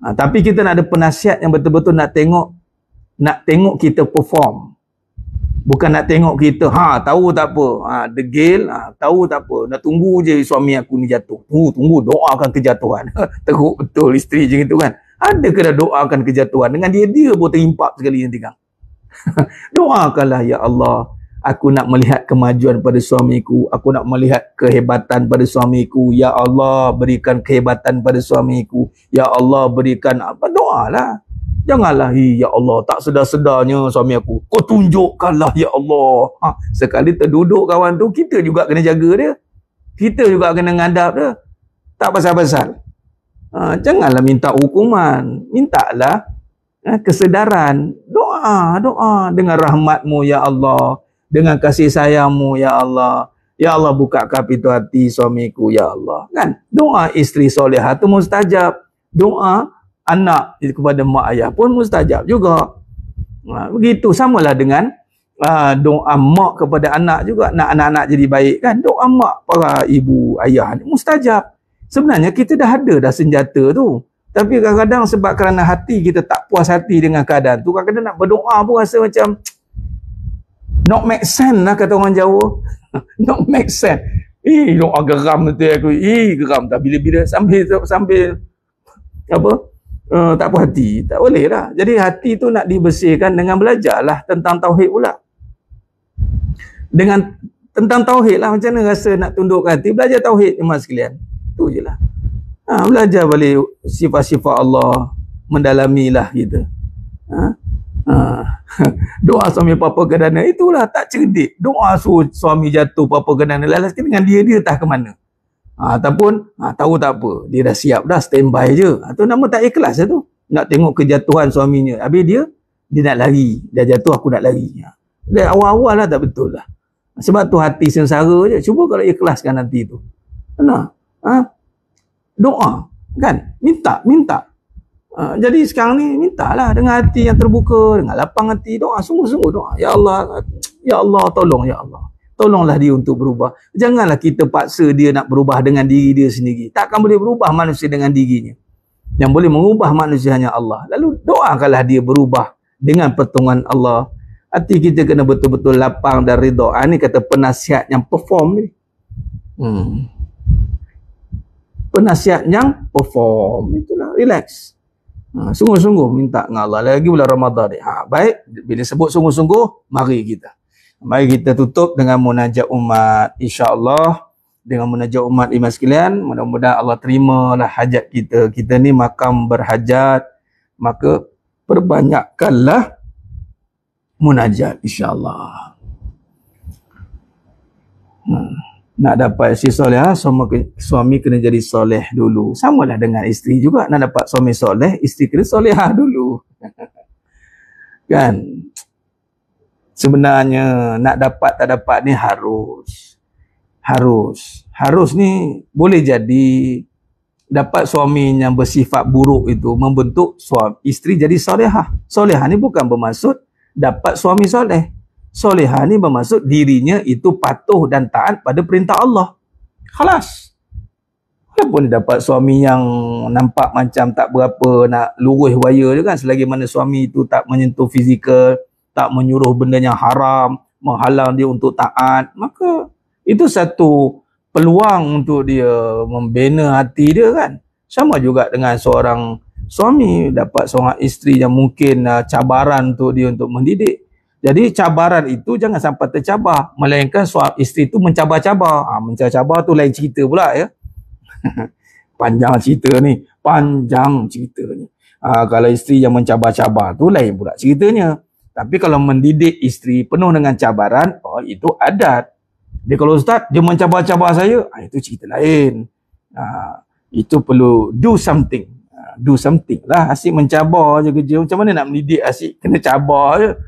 Tapi kita nak ada penasihat yang betul-betul nak tengok kita perform. Bukan nak tengok kita, tahu tak apa, degil, tahu tak apa, nak tunggu je suami aku ni jatuh. Tunggu, doakan kejatuhan. Teruk betul isteri je gitu kan. Ada kena doakan kejatuhan, dengan dia pun terimpap sekali nanti kan. Doakanlah, ya Allah, aku nak melihat kemajuan pada suamiku, aku nak melihat kehebatan pada suamiku, ya Allah berikan kehebatan pada suamiku, ya Allah berikan apa, doalah. Janganlah, ya Allah, tak sedar-sedarnya suami aku, kau tunjukkanlah ya Allah. Sekali terduduk kawan tu, kita juga kena jaga dia, kita juga kena ngadap dia, tak pasal-pasal. Janganlah minta hukuman, mintalah kesedaran. Doa dengan rahmatmu ya Allah, dengan kasih sayangmu ya Allah. Ya Allah, bukakan pintu hati suamiku ya Allah. Kan? Doa isteri solehah tu mustajab. Doa anak kepada mak ayah pun mustajab juga. Begitu, samalah dengan doa mak kepada anak juga, nak anak-anak jadi baik kan. Doa mak para ibu ayah ni mustajab. Sebenarnya kita dah ada senjata tu. Tapi kadang-kadang sebab kerana hati kita tak puas hati dengan keadaan tu, kadang-kadang nak berdoa pun rasa macam not make sense lah, kata orang Jawa. Not make sense. Doa geram nanti aku. Geram tak, bila-bila sambil apa? Tak puas hati. Tak boleh lah. Jadi hati tu nak dibersihkan dengan belajarlah tentang tauhid pula. Dengan tentang tauhid lah, macam mana rasa nak tundukkan hati. Belajar tauhid jemaah sekalian. Tu je lah. Belajar balik sifat-sifat Allah, mendalamilah kita. Doa suami papa ke dana, itulah tak cerdik. Doa suami jatuh papa ke dana, lalas dengan dia tak ke mana. Ataupun tahu tak apa, dia dah siap dah, standby je. Atau nama tak ikhlas tu, nak tengok kejatuhan suaminya. Habis dia nak lari, dah jatuh aku nak lari. Dari awal-awal lah tak betul lah. Sebab tu hati sengsara je. Cuba kalau ikhlaskan nanti tu. Doa kan, minta. Jadi sekarang ni mintalah dengan hati yang terbuka, dengan lapang hati, doa, sungguh-sungguh doa. Ya Allah, tolong ya Allah, tolonglah dia untuk berubah. Janganlah kita paksa dia nak berubah dengan diri dia sendiri. Takkan boleh berubah manusia dengan dirinya. Yang boleh mengubah manusia hanya Allah. Lalu doakanlah dia berubah dengan pertolongan Allah. Hati kita kena betul-betul lapang dan redha. Ini kata penasihat yang perform ni. Penasihat yang perform, itulah, relax. Sungguh-sungguh minta dengan Allah. Lagi bulan Ramadan ni. Baik, bila sebut sungguh-sungguh, mari kita tutup dengan munajat umat, insya-Allah. Dengan munajat umat iman sekalian, mudah-mudahan Allah terimalah hajat kita. Kita ni makam berhajat, maka perbanyakkanlah munajat, insya-Allah. Nak dapat isteri soleh, suami kena jadi soleh dulu. Samalah dengan isteri juga. Nak dapat suami soleh, isteri kena solehah dulu. Kan? Sebenarnya nak dapat tak dapat ni harus ni boleh jadi dapat suami yang bersifat buruk itu membentuk isteri jadi solehah. Solehah ni bukan bermaksud dapat suami soleh. Solehah ni bermaksud dirinya itu patuh dan taat pada perintah Allah. Khalas. Walaupun dia dapat suami yang nampak macam tak berapa nak luruh waya je kan, selagi mana suami itu tak menyentuh fizikal, tak menyuruh benda yang haram, menghalang dia untuk taat, maka itu satu peluang untuk dia membina hati dia kan. Sama juga dengan seorang suami dapat seorang isteri yang mungkin cabaran untuk dia untuk mendidik. Jadi cabaran itu jangan sampai tercabar, melainkan suami isteri itu mencabar-cabar. Mencabar tu lain cerita pula ya. Panjang cerita ni. Kalau isteri yang mencabar-cabar tu lain pula ceritanya. Tapi kalau mendidik isteri penuh dengan cabaran, itu adat. Dia kalau ustaz, dia mencabar-cabar saya, itu cerita lain. Itu perlu do something. Do something lah. Asyik mencabar je kerja. Macam mana nak mendidik asyik kena cabar je.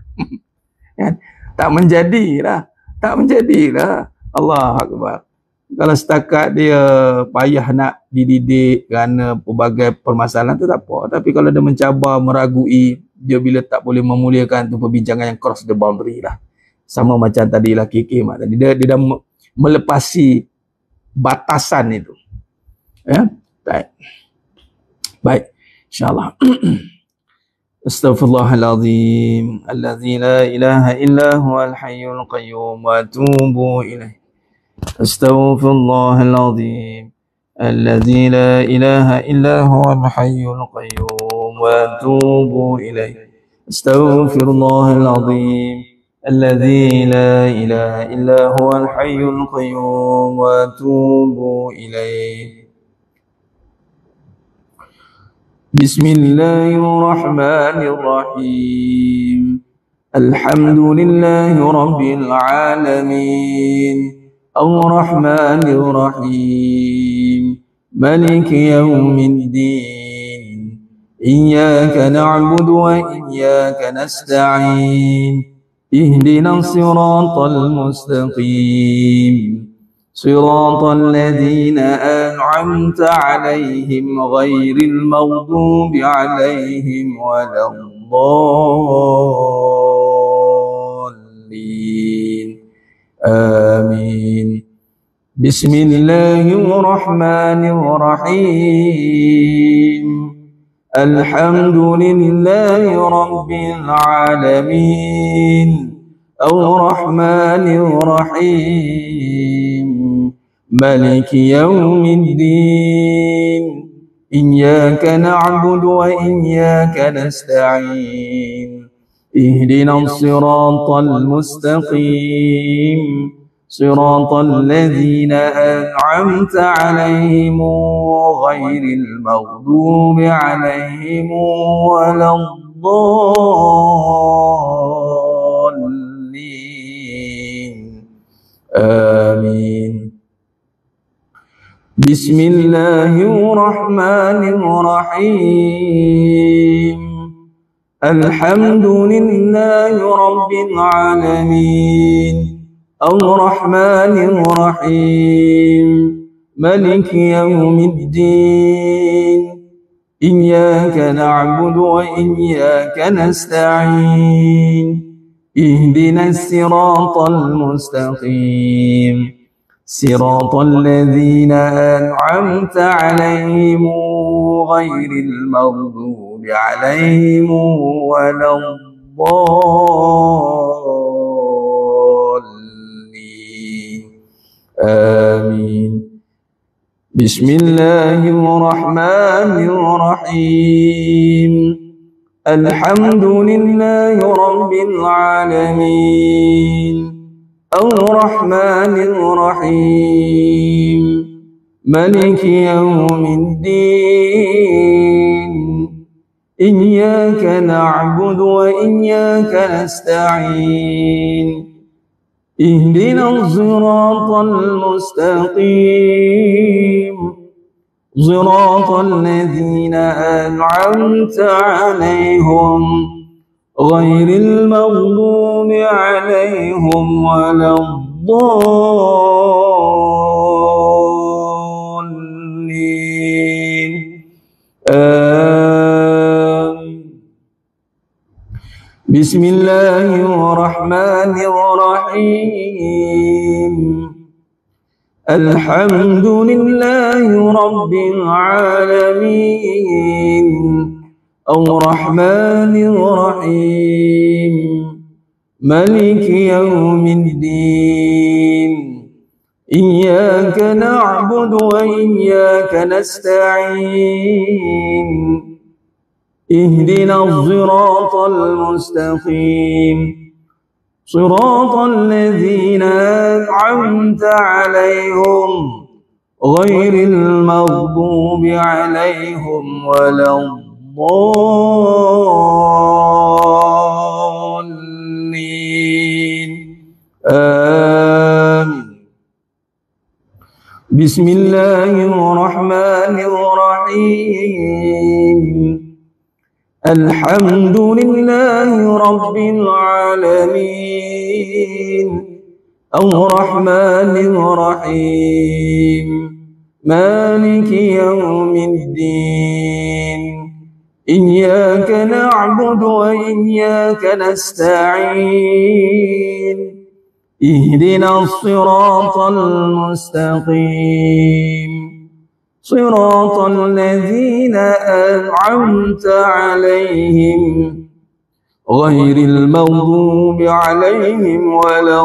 Kan? Tak menjadilah. Allah Akbar. Kalau setakat dia payah nak dididik kerana pelbagai permasalahan tu tak apa. Tapi kalau dia mencabar, meragui, dia bila tak boleh memuliakan tu perbincangan yang cross the boundary lah. Sama macam tadi lah Kiki Mak tadi. Dia dah melepasi batasan itu. Ya? Baik. InsyaAllah. Astaghfirullahaladzim. Alladzi la ilaha illa huwal hayyul qayyum wa atubu ilaih. Astaghfirullahaladzim. Alladzi la ilaha illa huwal hayyul qayyum wa atubu ilaih. Astaghfirullahaladzim. الذي لا إله إلا هو الحي القيوم وأتوب إليه. بسم الله الرحمن الرحيم. الحمد لله رب العالمين الرحمن الرحيم مالك يوم الدين إياك نعبد وإياك نستعين اهدنا الصراط المستقيم صراط الذين أنعمت عليهم غير المغضوب عليهم ولا الضالين آمين. بسم الله الرحمن الرحيم. الحمد لله رب العالمين الرحمن الرحيم مالك يوم الدين إياك نعبد وإياك نستعين اهدنا الصراط المستقيم صراط الذين أنعمت عليهم غير المغضوب عليهم ولا الضالين آمين. بسم الله الرحمن الرحيم. الحمد لله رب العالمين الرحمن الرحيم مالك يوم الدين إياك نعبد وإياك نستعين اهدنا الصراط المستقيم صراط الذين أنعمت عليهم غير المغضوب عليهم ولا الضالين آمين. بسم الله الرحمن الرحيم. الحمد لله رب العالمين الرحمن الرحيم مالك يوم الدين إياك نعبد وإياك نستعين اهدنا الصراط المستقيم صراط الذين أنعمت عليهم غير المغضوب عليهم ولا الضالين بسم الله الرحمن الرحيم الحمد لله رب العالمين الرحمن الرحيم مالك يوم الدين إياك نعبد وإياك نستعين اهدنا الصراط المستقيم صراط الذين أنعمت عليهم غير المغضوب عليهم ولا الضالين آمين بسم الله الرحمن الرحيم الحمد لله رب العالمين الرحمن الرحيم مالك يوم الدين إياك نعبد وإياك نستعين اهدنا الصراط المستقيم صراط الذين أنعمت عليهم غير المغضوب عليهم ولا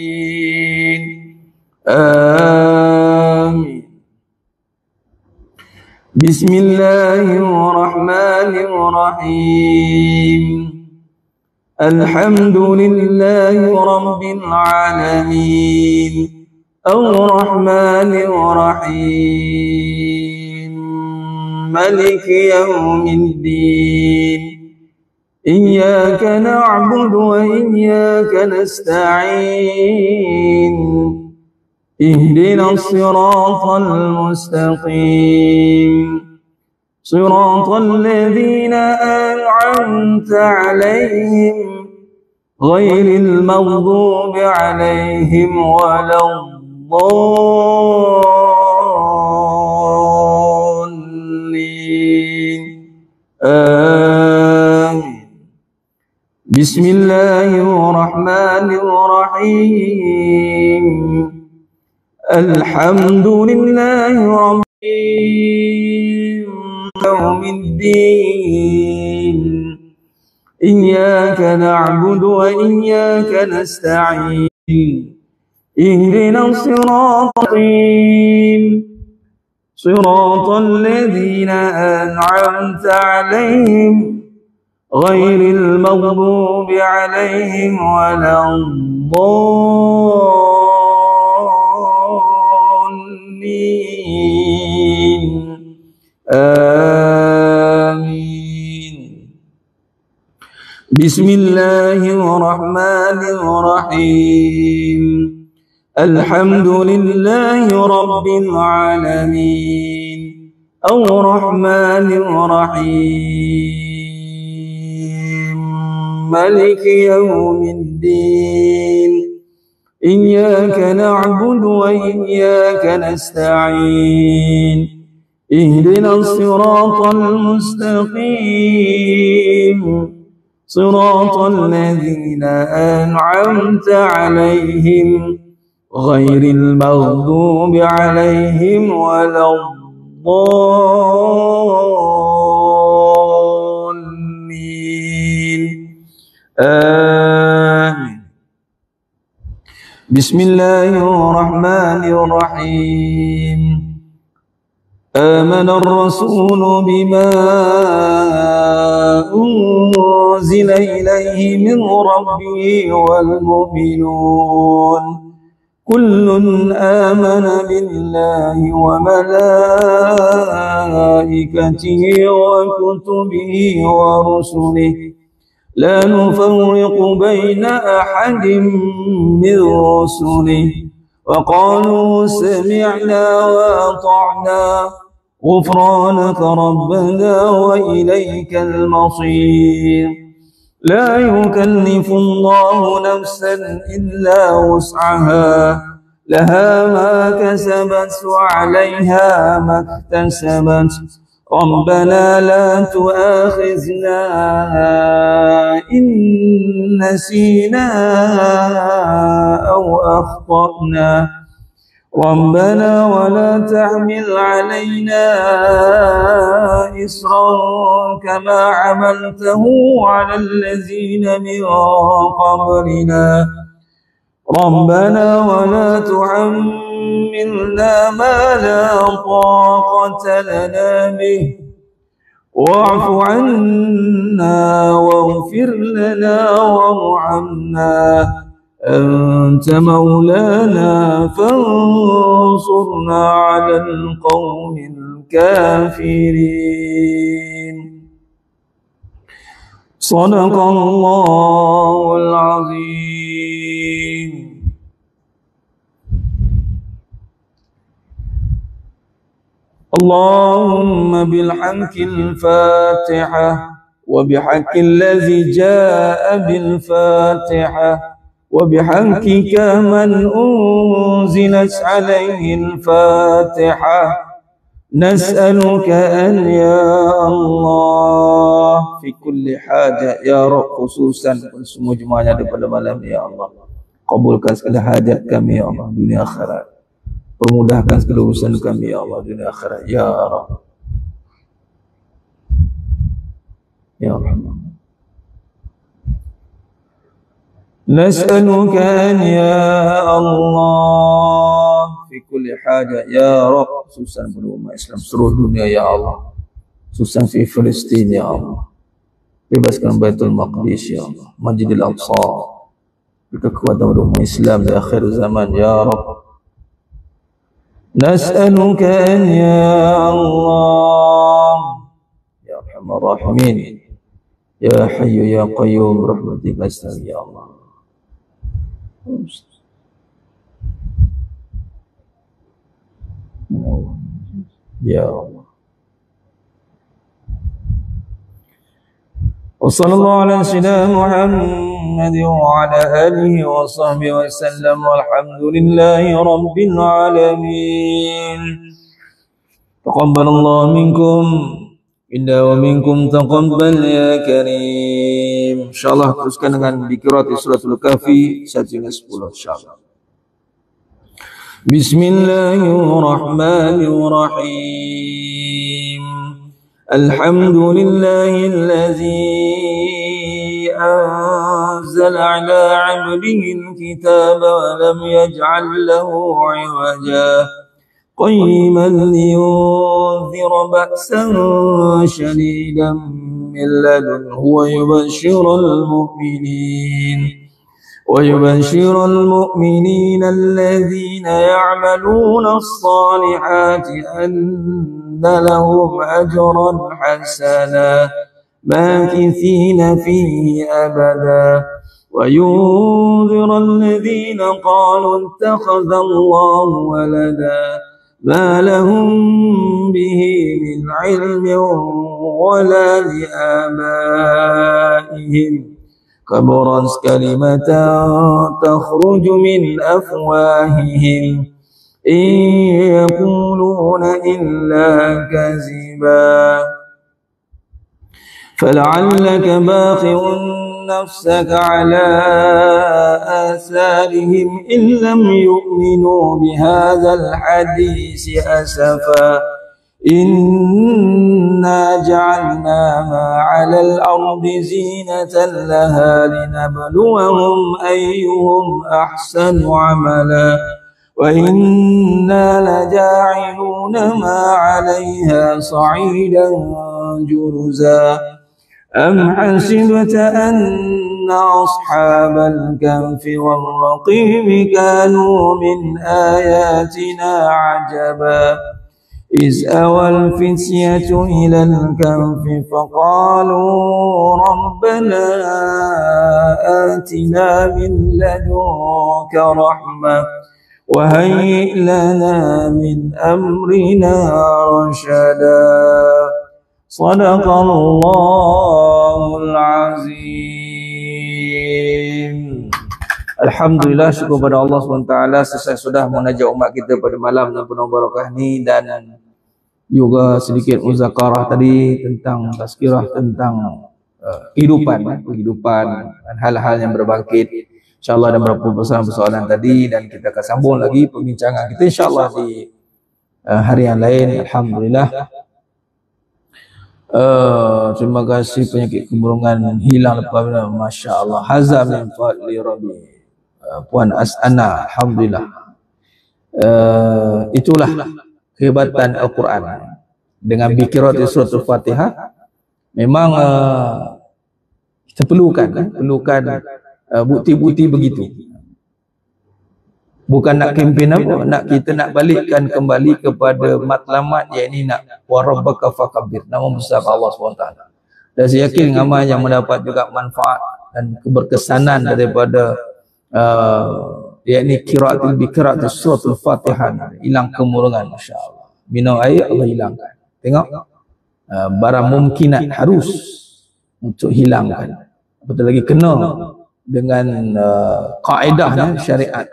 الضالين آمين بسم الله الرحمن الرحيم الحمد لله رب العالمين الرحمن الرحيم مالك يوم الدين إياك نعبد وإياك نستعين اهدنا الصراط المستقيم صراط الذين أنعمت عليهم غير المغضوب عليهم ولا الضالين آمين بسم الله الرحمن الرحيم الحمد لله رب يوم الدين إياك نعبد وإياك نستعين اهدنا الصراط المستقيم صراط الذين أنعمت عليهم غير المغضوب عليهم ولا الضالين آمين بسم الله الرحمن الرحيم الحمد لله رب العالمين الرحمن الرحيم مالك يوم الدين إياك نعبد وإياك نستعين اهدنا الصراط المستقيم صراط الذين أنعمت عليهم غير المغضوب عليهم ولا الضالين آمين بسم الله الرحمن الرحيم آمن الرسول بما أنزل إليه من ربه والمؤمنون كل آمن بالله وملائكته وكتبه ورسله لا نفرق بين أحد من رسله وقالوا سمعنا وأطعنا غفرانك ربنا وإليك المصير لا يكلف الله نفسا إلا وسعها لها ما كسبت وعليها ما اكتسبت ربنا لا تؤاخذنا إن نسينا أو أخطأنا ربنا ولا تحمل علينا إصرا كما عملته على الذين من قبلنا ربنا ولا تحملنا ما لا طاقة لنا به واعف عنا واغفر لنا وارحمنا أنت مولانا فانصرنا على القوم الكافرين صدق الله العظيم. اللهم بالحق الفاتحة وبحق الذي جاء بالفاتحة وبحقك من أنزلت عليه الفاتحة نسألك أن يا الله في كل حاجة يا رب خصوصا semua jemaah yang ada pada malam ya Allah kabulkan segala hajat kami ya Allah dunia akhirat permudahkan segala urusan kami ya Allah dunia akhirat ya Rabb ya Rahman نسألك أن يا الله في كل حاجة يا رب خصوصا بالأمة Islam seluruh dunia ya Allah khususan di Palestin ya Allah bebaskan Baitul Maqdis ya Allah Masjidil Aqsa kekuatan umat Islam di akhir zaman ya Rabb نسألك أن يا الله يا أرحم الراحمين يا حي يا قيوم برحمتك أستغيث يا الله يا الله وصلى الله على سيدنا محمد وعلى آله وصحبه وسلم والحمد لله رب العالمين تقبل الله منكم inna wa minkum taqabbal ya karim. Insyaallah teruskan dengan dikirati suratul kahfi 1-10 insyaallah. Bismillahirrahmanirrahim. Alhamdulillahillazi anzala ala 'abdihi al-kitaba wa lam yaj'al lahu 'iwaja قيما لينذر بأسا شديدا من لدنه ويبشر المؤمنين الذين يعملون الصالحات أن لهم أجرا حسنا ماكثين فيه أبدا وينذر الذين قالوا اتخذ الله ولدا ما لهم به من علم ولا لآبائهم كبرت كلمة تخرج من أفواههم إن يقولون إلا كذبا فلعلك باخع نفسك على آثارهم إن لم يؤمنوا بهذا الحديث أسفا إنا جعلنا ما على الأرض زينة لها لنبلوهم أيهم أحسن عملا وإنا لجاعلون ما عليها صعيدا جرزا أم حسبت أن أصحاب الكهف والرقيم كانوا من آياتنا عجبا إذ أوى الفتية إلى الكهف فقالوا ربنا آتنا من لدنك رحمة وهيئ لنا من أمرنا رشدا صدق الله العظيم. Alhamdulillah, syukur pada Allah SWT. Selesai sudah mengajak umat kita pada malam yang penuh barakah ni, dan juga sedikit muzakarah tadi tentang tazkirah tentang kehidupan dan hal-hal yang berbangkit. InsyaAllah ada beberapa persoalan tadi, dan kita akan sambung lagi perbincangan kita insyaAllah di hari yang lain. Alhamdulillah. Terima kasih. Penyakit kemurungan hilang lepas bila, Masya Allah. Hazam min fadli Rabbi. Puan As'ana, alhamdulillah. Itulah kehebatan Al-Quran dengan bikirat surah Al-Fatihah. Memang kita perlukan bukti-bukti begitu. Bukan nak kempen apa, kita nak balikkan kembali kepada matlamat, yakni nak wa rabbaka fakabbir, nama besar Allah SWT. Dan saya yakin ramai yang mendapat juga manfaat dan keberkesanan daripada yakni qiraatul biqiraatul suratul Fatihah, hilang kemurungan, masya-Allah. Minum air Allah hilangkan. Tengok, barang mungkinat harus untuk hilangkan. Betul lagi kena dengan kaedah syariat.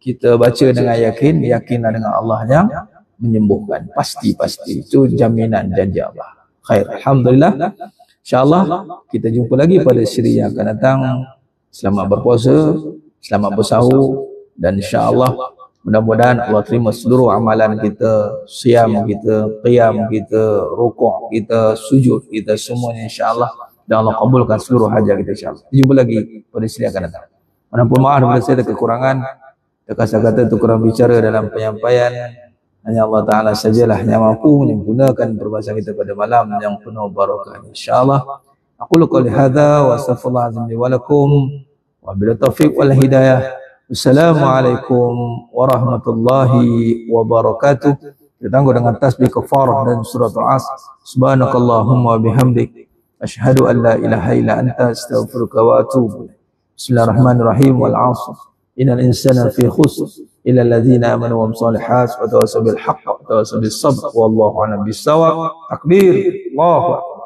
Kita baca dengan yakinlah dengan Allah yang menyembuhkan. Pasti itu jaminan janji Allah. Khair, alhamdulillah. Insya-Allah kita jumpa lagi pada siri yang akan datang. Selamat berpuasa, selamat bersahur, dan insya-Allah mudah-mudahan Allah terima seluruh amalan kita, siam kita, qiyam kita, rukuk kita, sujud kita, semuanya insya-Allah, dan Allah kabulkan seluruh hajat kita insya-Allah. Jumpa lagi pada siri akan datang. Mohon maaf daripada saya ada kekurangan, kata-kata itu kurang bicara dalam penyampaian. Hanya Allah Ta'ala sajalah yang mampu menggunakan perbahasan kita pada malam yang penuh barakah insya-Allah. Aqulu qouli hadza wa astaghfirullah azim li wa lakum wa bil taufiq wal hidayah. Wassalamualaikum warahmatullahi wabarakatuh. Kita tangguh dengan tasbih kafarah dan surah Al-Asr. Subhanakallahumma bihamdik asyhadu an la ilaha illa anta astaghfiruka wa atubu ilaik. Bismillahirrahmanirrahim. Wal 'asr innal insana fi khusr illa alladhina amanu wa amsalihas wa tawassaw bil haqq wa tawassaw bis sabr wallahu a'lam bis shawab. Takbir, Allahu akbar.